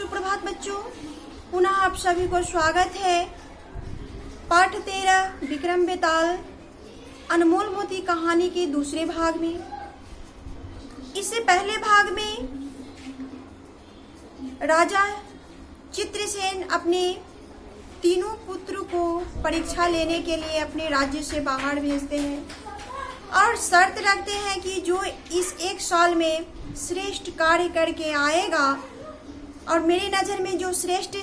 सुप्रभात बच्चों, पुनः आप सभी को स्वागत है। पाठ 13 विक्रम बेताल अनमोल मोती कहानी के दूसरे भाग में। इससे पहले भाग में राजा चित्रसेन अपने तीनों पुत्र को परीक्षा लेने के लिए अपने राज्य से बाहर भेजते हैं और शर्त रखते हैं कि जो इस एक साल में श्रेष्ठ कार्य करके आएगा और मेरी नज़र में जो श्रेष्ठ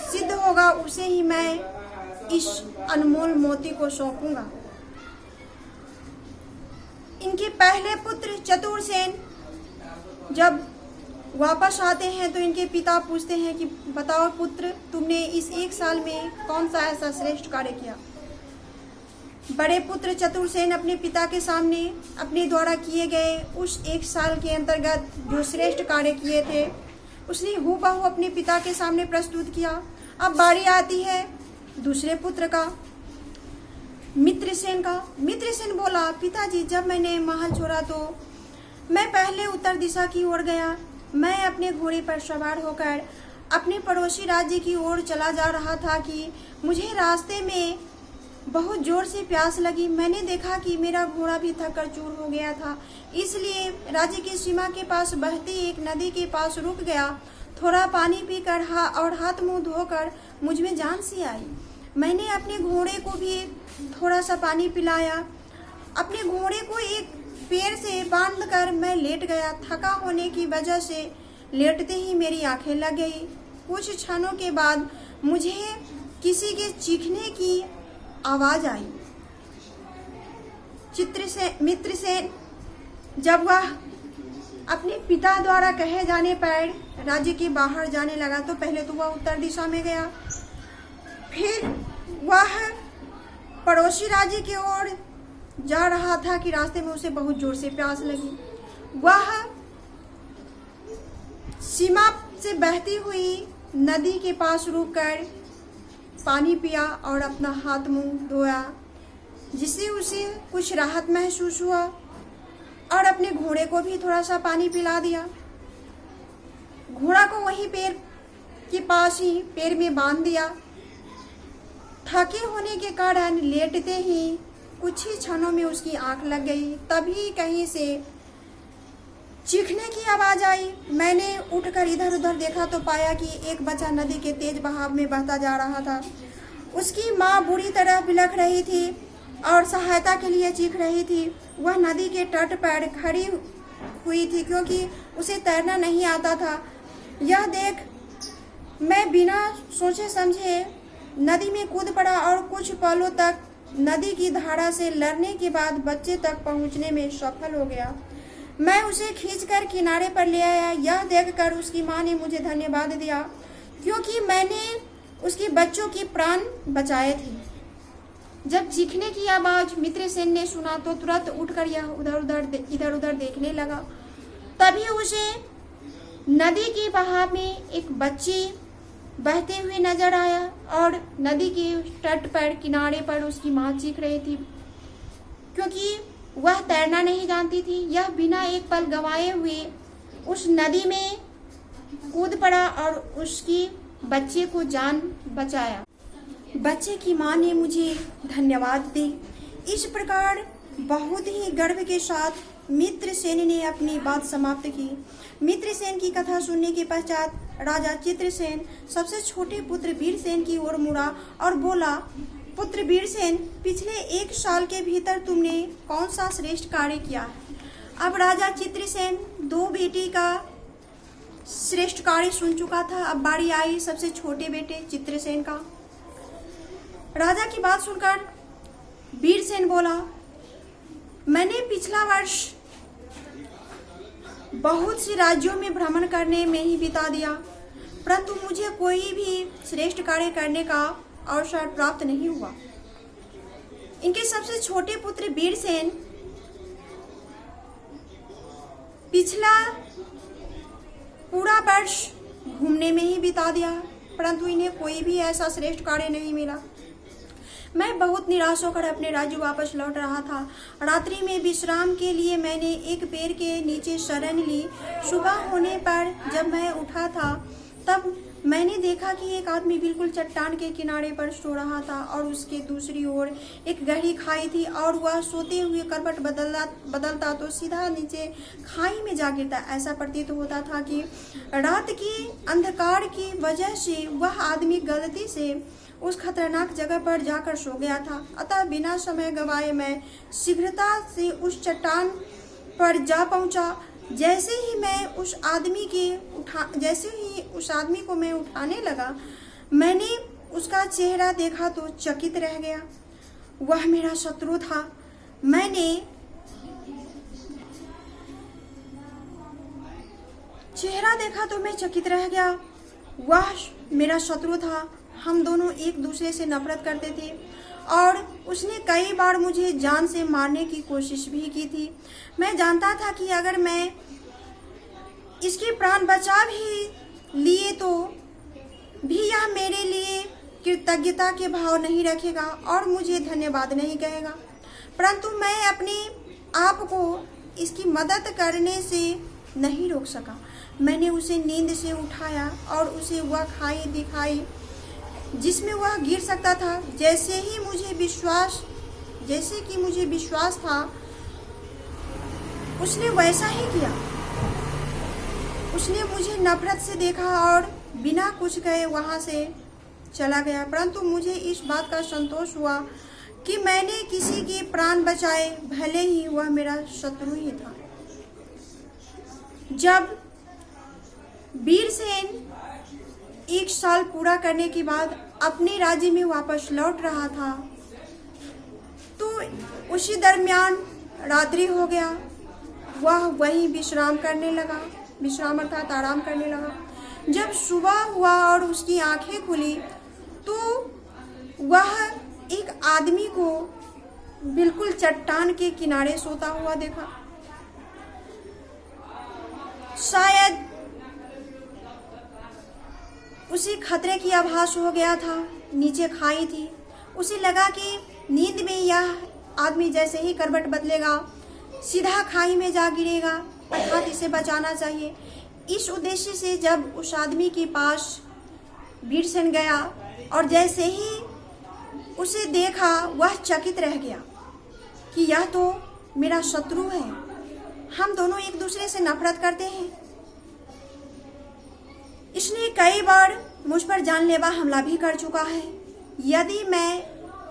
सिद्ध होगा उसे ही मैं इस अनमोल मोती को सौंपूंगा। इनके पहले पुत्र चतुरसेन जब वापस आते हैं तो इनके पिता पूछते हैं कि बताओ पुत्र, तुमने इस एक साल में कौन सा ऐसा श्रेष्ठ कार्य किया। बड़े पुत्र चतुरसेन अपने पिता के सामने अपने द्वारा किए गए उस एक साल के अंतर्गत जो श्रेष्ठ कार्य किए थे उसने हूबहू अपने पिता के सामने प्रस्तुत किया। अब बारी आती है दूसरे पुत्र का, मित्रसेन का। मित्रसेन बोला, पिताजी, जब मैंने महल छोड़ा तो मैं पहले उत्तर दिशा की ओर गया। मैं अपने घोड़े पर सवार होकर अपने पड़ोसी राज्य की ओर चला जा रहा था कि मुझे रास्ते में बहुत जोर से प्यास लगी। मैंने देखा कि मेरा घोड़ा भी थक कर चूर हो गया था, इसलिए राज्य की सीमा के पास बहती एक नदी के पास रुक गया। थोड़ा पानी पीकर और हाथ मुंह धोकर मुझ में जान सी आई। मैंने अपने घोड़े को भी थोड़ा सा पानी पिलाया। अपने घोड़े को एक पेड़ से बांधकर मैं लेट गया। थका होने की वजह से लेटते ही मेरी आंखें लग गई। कुछ क्षणों के बाद मुझे किसी के चीखने की आवाज आई। मित्रसेन जब वह अपने पिता द्वारा कहे जाने पर राज्य के बाहर जाने लगा तो पहले तो वह उत्तर दिशा में गया, फिर वह पड़ोसी राज्य की ओर जा रहा था कि रास्ते में उसे बहुत जोर से प्यास लगी। वह सीमा से बहती हुई नदी के पास रुककर पानी पिया और अपना हाथ मुंह धोया, जिससे उसे कुछ राहत महसूस हुआ और अपने घोड़े को भी थोड़ा सा पानी पिला दिया। घोड़ा को वहीं पेड़ के पास ही पेड़ में बांध दिया। थके होने के कारण लेटते ही कुछ ही क्षणों में उसकी आंख लग गई। तभी कहीं से चीखने की आवाज आई। मैंने उठकर इधर उधर देखा तो पाया कि एक बच्चा नदी के तेज बहाव में बहता जा रहा था। उसकी माँ बुरी तरह बिलख रही थी और सहायता के लिए चीख रही थी। वह नदी के तट पर खड़ी हुई थी क्योंकि उसे तैरना नहीं आता था। यह देख मैं बिना सोचे समझे नदी में कूद पड़ा और कुछ पलों तक नदी की धारा से लड़ने के बाद बच्चे तक पहुंचने में सफल हो गया। मैं उसे खींचकर किनारे पर ले आया। यह देखकर उसकी माँ ने मुझे धन्यवाद दिया क्योंकि मैंने उसके बच्चों के प्राण बचाए थे। जब चीखने की आवाज मित्रसेन ने सुना तो तुरंत उठकर यह इधर उधर देखने लगा। तभी उसे नदी के बहाव में एक बच्ची बहते हुए नजर आया और नदी के तट पर किनारे पर उसकी माँ चीख रही थी क्योंकि वह तैरना नहीं जानती थी। यह बिना एक पल गंवाए हुए उस नदी में कूद पड़ा और उसकी बच्चे को जान बचाया। बच्चे की माँ ने मुझे धन्यवाद दी। इस प्रकार बहुत ही गर्व के साथ मित्रसेन ने अपनी बात समाप्त की। मित्रसेन की कथा सुनने के पश्चात राजा चित्रसेन सबसे छोटे पुत्र वीरसेन की ओर मुड़ा और बोला, पुत्र वीरसेन, पिछले एक साल के भीतर तुमने कौन सा श्रेष्ठ कार्य किया है। अब राजा चित्रसेन दो बेटी का श्रेष्ठ कार्य सुन चुका था। अब बारी आई सबसे छोटे बेटे चित्रसेन का। राजा की बात सुनकर वीरसेन बोला, मैंने पिछला वर्ष बहुत सी राज्यों में भ्रमण करने में ही बिता दिया, परंतु मुझे कोई भी श्रेष्ठ कार्य करने का अवसर प्राप्त नहीं हुआ। इनके सबसे छोटे पुत्र वीरसेन पिछला पूरा वर्ष घूमने में ही बिता दिया, परंतु इन्हें कोई भी ऐसा श्रेष्ठ कार्य नहीं मिला। मैं बहुत निराश होकर अपने राज्य वापस लौट रहा था। रात्रि में विश्राम के लिए मैंने एक पेड़ के नीचे शरण ली। सुबह होने पर जब मैं उठा था तब मैंने देखा कि एक आदमी बिल्कुल चट्टान के किनारे पर सो रहा था और उसके दूसरी ओर एक गहरी खाई थी और वह सोते हुए करवट बदलता तो सीधा नीचे खाई में जा गिरता। ऐसा प्रतीत होता था कि रात की अंधकार की वजह से वह आदमी गलती से उस खतरनाक जगह पर जाकर सो गया था। अतः बिना समय गवाए मैं शीघ्रता से उस चट्टान पर जा पहुंचा। जैसे ही उस आदमी को मैं उठाने लगा, मैंने उसका चेहरा देखा तो चकित रह गया। वह मेरा शत्रु था। मैंने चेहरा देखा तो मैं चकित रह गया। वह मेरा शत्रु था। हम दोनों एक दूसरे से नफरत करते थे और उसने कई बार मुझे जान से मारने की कोशिश भी की थी। मैं जानता था कि अगर मैं इसके प्राण बचा भी लिए तो भी यह मेरे लिए कृतज्ञता के भाव नहीं रखेगा और मुझे धन्यवाद नहीं कहेगा, परंतु मैं अपने आप को इसकी मदद करने से नहीं रोक सका। मैंने उसे नींद से उठाया और उसे वह खाई दिखाई जिसमें वह गिर सकता था। जैसे कि मुझे विश्वास था, उसने वैसा ही किया। उसने मुझे नफरत से देखा और बिना कुछ कहे वहां से चला गया, परंतु मुझे इस बात का संतोष हुआ कि मैंने किसी के प्राण बचाए, भले ही वह मेरा शत्रु ही था। जब वीरसेन 1 साल पूरा करने के बाद अपने राज्य में वापस लौट रहा था, तो उसी दरमियान रात्रि हो गया। वह वहीं विश्राम अर्थात आराम करने लगा। जब सुबह हुआ और उसकी आंखें खुली तो वह एक आदमी को बिल्कुल चट्टान के किनारे सोता हुआ देखा। शायद उसे खतरे की आभास हो गया था। नीचे खाई थी। उसे लगा कि नींद में यह आदमी जैसे ही करवट बदलेगा सीधा खाई में जा गिरेगा, अर्थात इसे बचाना चाहिए। इस उद्देश्य से जब उस आदमी के पास वीरसेन गया और जैसे ही उसे देखा, वह चकित रह गया कि यह तो मेरा शत्रु है। हम दोनों एक दूसरे से नफरत करते हैं। इसने कई बार मुझ पर जानलेवा हमला भी कर चुका है। यदि मैं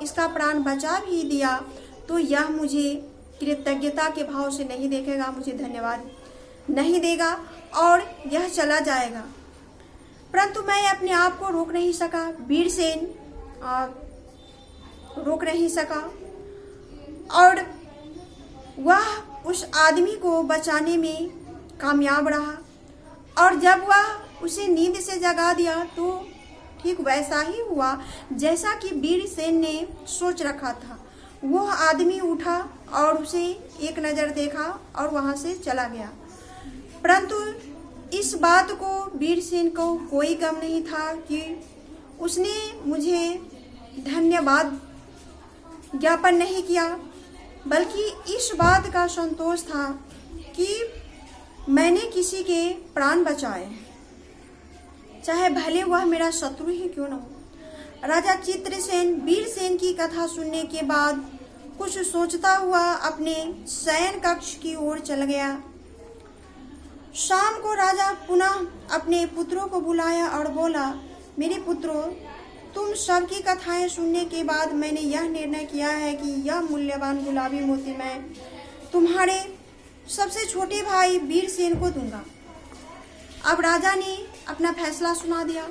इसका प्राण बचा भी दिया तो यह मुझे कृतज्ञता के भाव से नहीं देखेगा, मुझे धन्यवाद नहीं देगा और यह चला जाएगा। परंतु मैं अपने आप को रोक नहीं सका। वीरसेन रोक नहीं सका और वह उस आदमी को बचाने में कामयाब रहा। और जब वह उसे नींद से जगा दिया तो ठीक वैसा ही हुआ जैसा कि वीरसेन ने सोच रखा था। वह आदमी उठा और उसे एक नज़र देखा और वहां से चला गया। परंतु इस बात को वीरसेन को कोई गम नहीं था कि उसने मुझे धन्यवाद ज्ञापन नहीं किया, बल्कि इस बात का संतोष था कि मैंने किसी के प्राण बचाए, चाहे भले वह मेरा शत्रु ही क्यों न हो। राजा चित्रसेन वीरसेन की कथा सुनने के बाद कुछ सोचता हुआ अपने शयन कक्ष की ओर चल गया। शाम को राजा पुनः अपने पुत्रों को बुलाया और बोला, मेरे पुत्रों, तुम सबकी कथाएं सुनने के बाद मैंने यह निर्णय किया है कि यह मूल्यवान गुलाबी मोती मैं तुम्हारे सबसे छोटे भाई वीरसेन को दूंगा। अब राजा ने अपना फैसला सुना दिया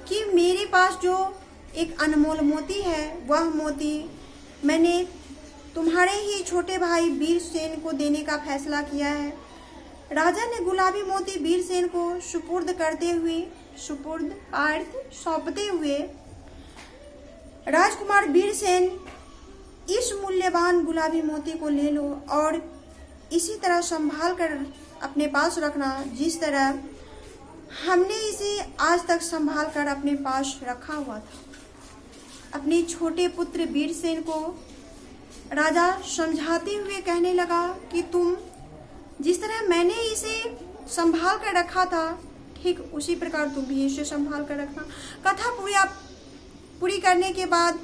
कि मेरे पास जो एक अनमोल मोती है, वह मोती मैंने तुम्हारे ही छोटे भाई वीरसेन को देने का फैसला किया है। राजा ने गुलाबी मोती वीरसेन को सौंपते हुए, राजकुमार वीरसेन, इस मूल्यवान गुलाबी मोती को ले लो और इसी तरह संभाल कर अपने पास रखना जिस तरह हमने इसे आज तक संभाल कर अपने पास रखा हुआ था। अपने छोटे पुत्र वीरसेन को राजा समझाते हुए कहने लगा कि तुम जिस तरह मैंने इसे संभाल कर रखा था, ठीक उसी प्रकार तुम भी इसे संभाल कर रखना। कथा पूरी करने के बाद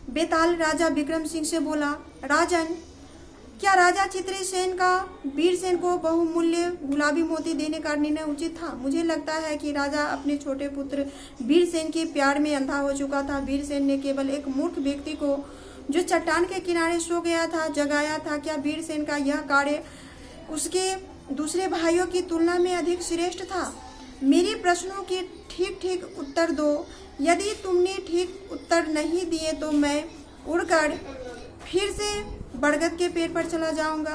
बेताल राजा विक्रम सिंह से बोला, राजन, क्या राजा चित्रसेन का वीरसेन को बहुमूल्य गुलाबी मोती देने का निर्णय उचित था? मुझे लगता है कि राजा अपने छोटे पुत्र वीरसेन के प्यार में अंधा हो चुका था। वीरसेन ने केवल एक मूर्ख व्यक्ति को जो चट्टान के किनारे सो गया था जगाया था। क्या वीरसेन का यह कार्य उसके दूसरे भाइयों की तुलना में अधिक श्रेष्ठ था? मेरे प्रश्नों के ठीक ठीक उत्तर दो। यदि तुमने ठीक उत्तर नहीं दिए तो मैं उड़कर फिर से बरगद के पेड़ पर चला जाऊंगा।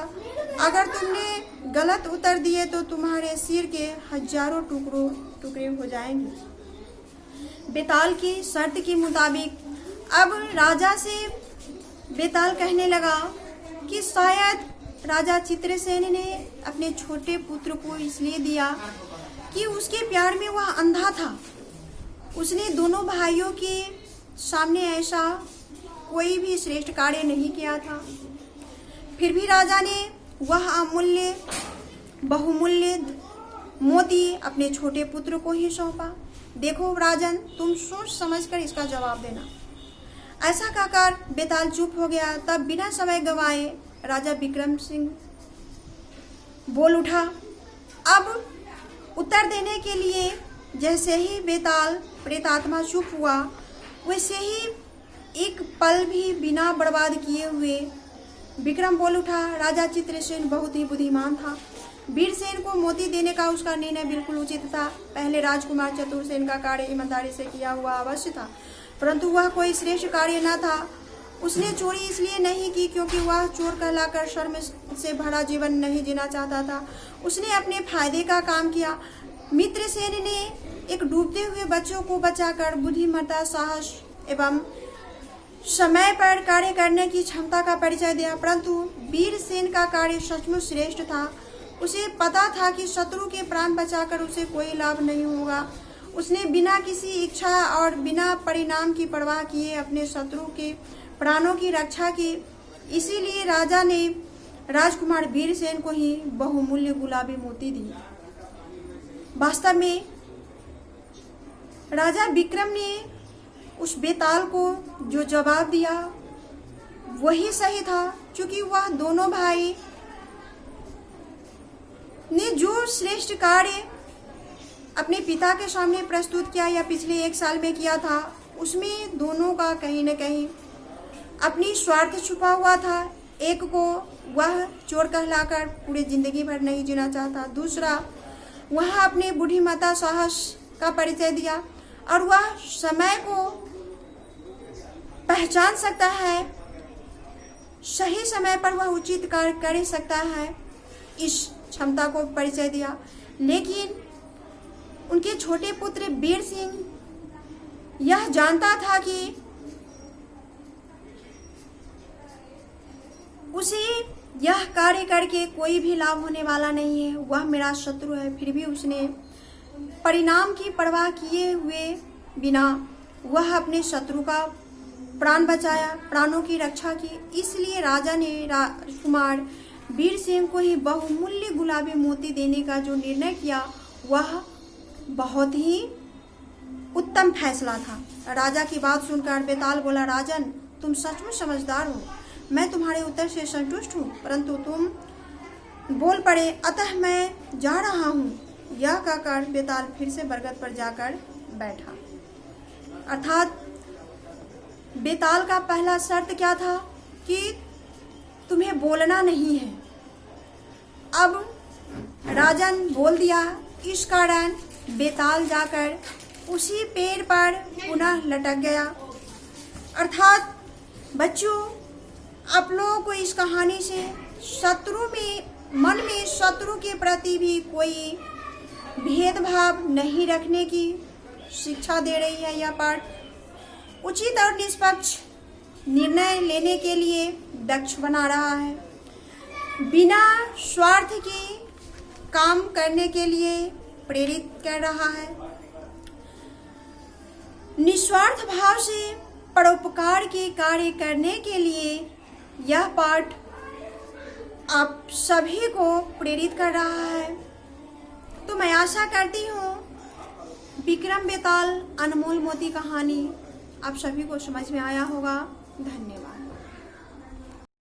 अगर तुमने गलत उत्तर दिए तो तुम्हारे सिर के हजारों टुकड़े हो जाएंगे। बेताल की शर्त के मुताबिक अब राजा से बेताल कहने लगा कि शायद राजा चित्रसेन ने अपने छोटे पुत्र को इसलिए दिया कि उसके प्यार में वह अंधा था। उसने दोनों भाइयों के सामने ऐसा कोई भी श्रेष्ठ कार्य नहीं किया था। फिर भी राजा ने वह अमूल्य बहुमूल्य मोती अपने छोटे पुत्र को ही सौंपा। देखो राजन, तुम सोच समझकर इसका जवाब देना। ऐसा कहकर बेताल चुप हो गया। तब बिना समय गंवाए राजा विक्रम सिंह बोल उठा। अब उत्तर देने के लिए जैसे ही बेताल प्रेतात्मा चुप हुआ, वैसे ही एक पल भी बिना बर्बाद किए हुए विक्रम बोल उठा। राजा चित्रसेन बहुत ही बुद्धिमान था। वीरसेन को मोती देने का उसका निर्णय बिल्कुल उचित था। पहले राजकुमार चतुरसेन का कार्य ईमानदारी से किया हुआ अवश्य था, परंतु वह कोई श्रेष्ठ कार्य न था। उसने चोरी इसलिए नहीं की क्योंकि वह चोर कहलाकर शर्म से भरा जीवन नहीं जीना चाहता था। उसने अपने फायदे का काम किया। मित्रसेन ने एक डूबते हुए बच्चों को बचाकर बुद्धिमत्ता, साहस एवं समय पर कार्य करने की क्षमता का परिचय दिया। परंतु वीरसेन का कार्य सचमुच श्रेष्ठ था। उसे पता था कि शत्रु के प्राण बचाकर उसे कोई लाभ नहीं होगा। उसने बिना किसी इच्छा और बिना परिणाम की परवाह किए अपने शत्रु के प्राणों की रक्षा की। इसीलिए राजा ने राजकुमार वीरसेन को ही बहुमूल्य गुलाबी मोती दी। वास्तव में राजा विक्रम ने उस बेताल को जो जवाब दिया वही सही था, क्योंकि वह दोनों भाई ने जो श्रेष्ठ कार्य अपने पिता के सामने प्रस्तुत किया या पिछले 1 साल में किया था, उसमें दोनों का कहीं न कहीं अपनी स्वार्थ छुपा हुआ था। एक को वह चोर कहलाकर पूरी जिंदगी भर नहीं जीना चाहता, दूसरा वह अपने बुद्धिमत्ता, साहस का परिचय दिया और वह समय को पहचान सकता है, सही समय पर वह उचित कार्य कर सकता है, इस क्षमता को परिचय दिया। लेकिन उनके छोटे पुत्र वीर सिंह यह जानता था कि उसे यह कार्य करके कोई भी लाभ होने वाला नहीं है, वह मेरा शत्रु है। फिर भी उसने परिणाम की परवाह किए हुए बिना वह अपने शत्रु का प्राण बचाया, प्राणों की रक्षा की। इसलिए राजा ने राजकुमार वीर सिंह को ही बहुमूल्य गुलाबी मोती देने का जो निर्णय किया वह बहुत ही उत्तम फैसला था। राजा की बात सुनकर बेताल बोला, राजन, तुम सचमुच समझदार हो। मैं तुम्हारे उत्तर से संतुष्ट हूँ, परंतु तुम बोल पड़े, अतः मैं जा रहा हूँ। यह कहकर बेताल फिर से बरगद पर जाकर बैठा। अर्थात बेताल का पहला शर्त क्या था कि तुम्हें बोलना नहीं है। अब राजन बोल दिया, इस कारण बेताल जाकर उसी पेड़ पर पुनः लटक गया। अर्थात बच्चों, आप लोगों को इस कहानी से मन में शत्रु के प्रति भी कोई भेदभाव नहीं रखने की शिक्षा दे रही है। यह पाठ उचित और निष्पक्ष निर्णय लेने के लिए दक्ष बना रहा है, बिना स्वार्थ के काम करने के लिए प्रेरित कर रहा है। निस्वार्थ भाव से परोपकार के कार्य करने के लिए यह पाठ आप सभी को प्रेरित कर रहा है। तो मैं आशा करती हूँ विक्रम बेताल अनमोल मोती कहानी आप सभी को समझ में आया होगा। धन्यवाद।